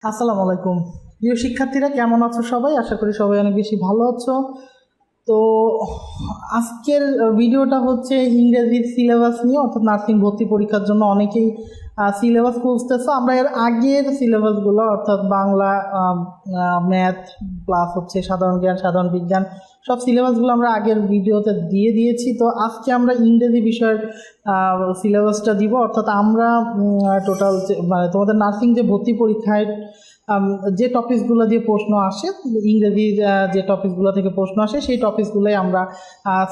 আসসালামু আলাইকুম প্রিয় শিক্ষার্থীরা, কেমন আছো সবাই? আশা করি সবাই অনেক বেশি ভালো আছো। তো আজকের ভিডিওটা হচ্ছে ইংরেজির সিলেবাস নিয়ে, অর্থাৎ নার্সিং ভর্তি পরীক্ষার জন্য অনেকেই সিলেবাস খুঁজতেছো। আমরা এর আগের সিলেবাসগুলো অর্থাৎ বাংলা, ম্যাথ প্লাস হচ্ছে সাধারণ জ্ঞান, সাধারণ বিজ্ঞান সব সিলেবাসগুলো আমরা আগের ভিডিওতে দিয়ে দিয়েছি। তো আজকে আমরা ইংরেজি বিষয়ের সিলেবাসটা দিব, অর্থাৎ আমরা টোটাল মানে তোমাদের নার্সিং যে ভর্তি পরীক্ষায় যে টপিকসগুলো দিয়ে প্রশ্ন আসে, ইংরেজির যে টপিকসগুলো থেকে প্রশ্ন আসে সেই টপিকসগুলোই আমরা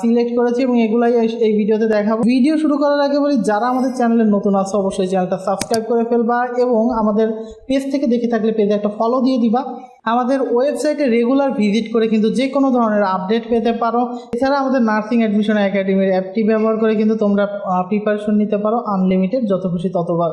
সিলেক্ট করেছি এবং এগুলাই এই ভিডিওতে দেখাবো। ভিডিও শুরু করার আগে বলি, যারা আমাদের চ্যানেলে নতুন আছে অবশ্যই চ্যানেলটা সাবস্ক্রাইব করে ফেলবা এবং আমাদের পেজ থেকে দেখে থাকলে পেজে একটা ফলো দিয়ে দিবা। আমাদের ওয়েবসাইটে রেগুলার ভিজিট করে কিন্তু যে কোনো ধরনের আপডেট পেতে পারো। এছাড়া আমাদের নার্সিং অ্যাডমিশন একাডেমির অ্যাপটি ব্যবহার করে কিন্তু তোমরা প্রিপারেশন নিতে পারো আনলিমিটেড, যত খুশি ততবার।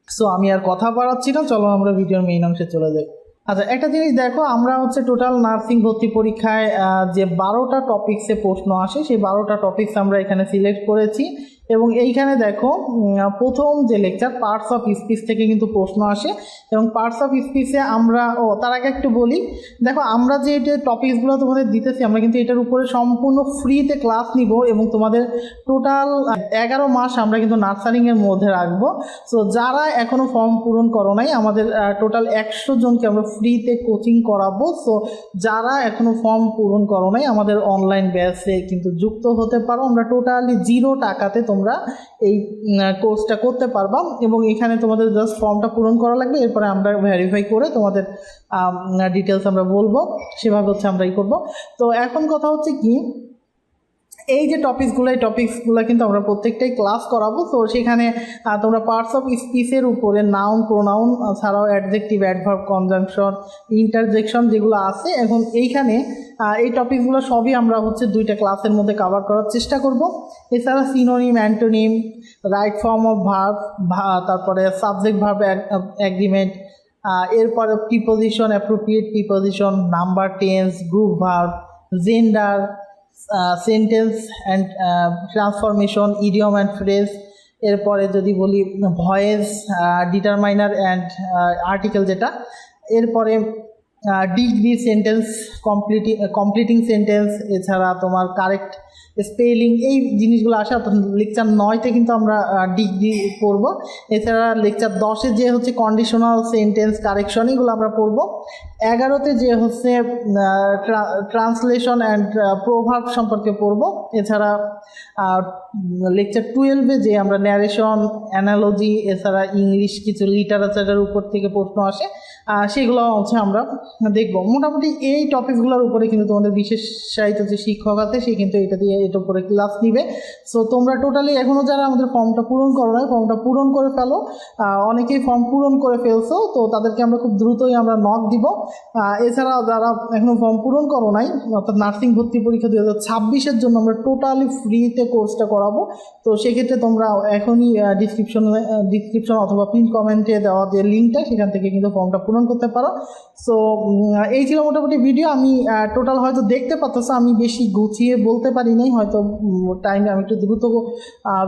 সো আমি আর কথা বাড়াচ্ছি না, চলো আমরা ভিডিওর মেইন অংশে চলে যাই। আচ্ছা, একটা জিনিস দেখো, আমরা হচ্ছে টোটাল নার্সিং ভর্তি পরীক্ষায় যে 12টা টপিক্সে প্রশ্ন আসে সেই 12টা টপিক্স আমরা এখানে সিলেক্ট করেছি এবং এইখানে দেখো প্রথম যে লেকচার পার্টস অফ স্পিচ থেকে কিন্তু প্রশ্ন আসে এবং পার্টস অফ স্পিচে আমরা তার আগে একটু বলি, দেখো আমরা যে টপিকসগুলো তোমাদের দিতেছি আমরা কিন্তু এটার উপরে সম্পূর্ণ ফ্রিতে ক্লাস নিব এবং তোমাদের টোটাল 11 মাস আমরা কিন্তু নার্সারিংয়ের মধ্যে রাখবো। সো যারা এখনও ফর্ম পূরণ করো নাই, আমাদের টোটাল 100 জনকে আমরা ফ্রিতে কোচিং করাবো। সো যারা এখনও ফর্ম পূরণ করো নাই আমাদের অনলাইন ব্যাচে কিন্তু যুক্ত হতে পারো। আমরা টোটালি 0 টাকাতে তোমরা এই কোর্সটা করতে পারবা এবং এখানে তোমাদের জাস্ট ফর্মটা পূরণ করা লাগবে, এরপরে আমরা ভেরিফাই করে তোমাদের ডিটেলস আমরা বলবো, সেভাবে হচ্ছে আমরা করবো। তো এখন কথা হচ্ছে কি, এই যে টপিকসগুলো এই টপিকসগুলো কিন্তু আমরা প্রত্যেকটাই ক্লাস করাবো। তো সেখানে তোমরা পার্টস অফ স্পিচের উপরে নাউন, প্রোনাউন ছাড়াও অ্যাডজেক্টিভ, অ্যাডভার্ব, কনজাংশন, ইন্টারজেকশন যেগুলো আছে, এখন এইখানে এই টপিকসগুলো সবই আমরা হচ্ছে 2টা ক্লাসের মধ্যে কভার করার চেষ্টা করব। এছাড়া synonym, antonym, right form of verb, তারপরে সাবজেক্ট ভার্ব অ্যাগ্রিমেন্ট, এরপরে preposition, appropriate preposition, number, tense, group verb, gender, sentence and transformation, idiom and phrase, এরপরে যদি বলি ভয়েস, ডিটারমাইনার অ্যান্ড আর্টিকেল যেটা, এরপরে ডিগ্রি, সেন্টেন্স কমপ্লিটিং সেন্টেন্স, এছাড়া তোমার correct spelling, এই জিনিসগুলো আসে। অর্থাৎ লেকচার 9তে কিন্তু আমরা ডিগ্রি পড়বো। এছাড়া লেকচার 10-এ যে হচ্ছে কন্ডিশনাল সেন্টেন্স কারেকশন, এগুলো আমরা পড়বো। 11তে যে হচ্ছে ট্রান্সলেশন অ্যান্ড প্রোভার্ব সম্পর্কে পড়বো। এছাড়া লেকচার 12-এ যে আমরা ন্যারেশন, অ্যানালজি, এছাড়া ইংলিশ কিছু লিটারেচারের উপর থেকে প্রশ্ন আসে, সেগুলো হচ্ছে আমরা দেখব। মোটামুটি এই টপিকগুলোর উপরে কিন্তু তোমাদের বিশেষায়িত যে শিক্ষক আছে সে কিন্তু এটার উপরে ক্লাস নিবে। সো তোমরা টোটালি এখনও যারা আমাদের ফর্মটা পূরণ করো নাই, ফর্মটা পূরণ করে ফেলো। অনেকেই ফর্ম পূরণ করে ফেলছো, তো তাদেরকে আমরা খুব দ্রুতই আমরা নক দিব। এছাড়া যারা এখনও ফর্ম পূরণ করো নাই, অর্থাৎ নার্সিং ভর্তি পরীক্ষা 2026-এর জন্য আমরা টোটালি ফ্রিতে কোর্সটা করাবো। তো সেক্ষেত্রে তোমরা এখনই ডিসক্রিপশন অথবা পিন কমেন্টে দেওয়া যে লিঙ্কটা, সেখান থেকে কিন্তু ফর্মটা পূরণ করতে পারো। সো এই ছিল মোটামুটি ভিডিও। আমি টোটাল হয়তো দেখতে পাচ্ছ আমি বেশি গুছিয়ে বলতে পারি নাই, হয়তো টাইমে আমি একটু দ্রুত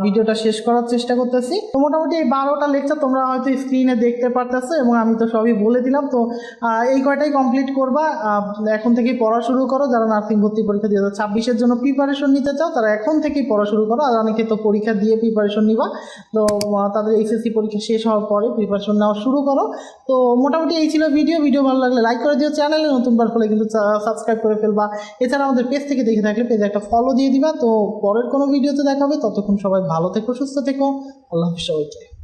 ভিডিওটা শেষ করার চেষ্টা করতেছি। তো মোটামুটি এই 12টা লেকচার তোমরা হয়তো স্ক্রিনে দেখতে পারতেছো এবং আমি তো সবই বলে দিলাম। তো এই কয়টাই কমপ্লিট করবা, এখন থেকেই পড়া শুরু করো। যারা নার্সিং ভর্তি পরীক্ষা 2026-এর জন্য প্রিপারেশন নিতে চাও তারা এখন থেকেই পড়া শুরু করো। আর অনেকে তো পরীক্ষা দিয়ে প্রিপারেশন নিবা, তো তাদের এইচএসসি পরীক্ষা শেষ হওয়ার পরে প্রিপারেশন নেওয়া শুরু করো। তো মোটামুটি এই ছিল ভিডিও ভালো লাগলে লাইক করে দিও, চ্যানেলে নতুনবার হলে কিন্তু সাবস্ক্রাইব করে ফেলবা। এছাড়া আমাদের পেজ থেকে দেখে থাকলে পেজে একটা ফলো দিয়ে দিবা। তো পরের কোনো ভিডিওতে দেখা হবে, ততক্ষণ সবাই ভালো থেকো, সুস্থ থেকো, আল্লাহ হাফেজ সবাইকে।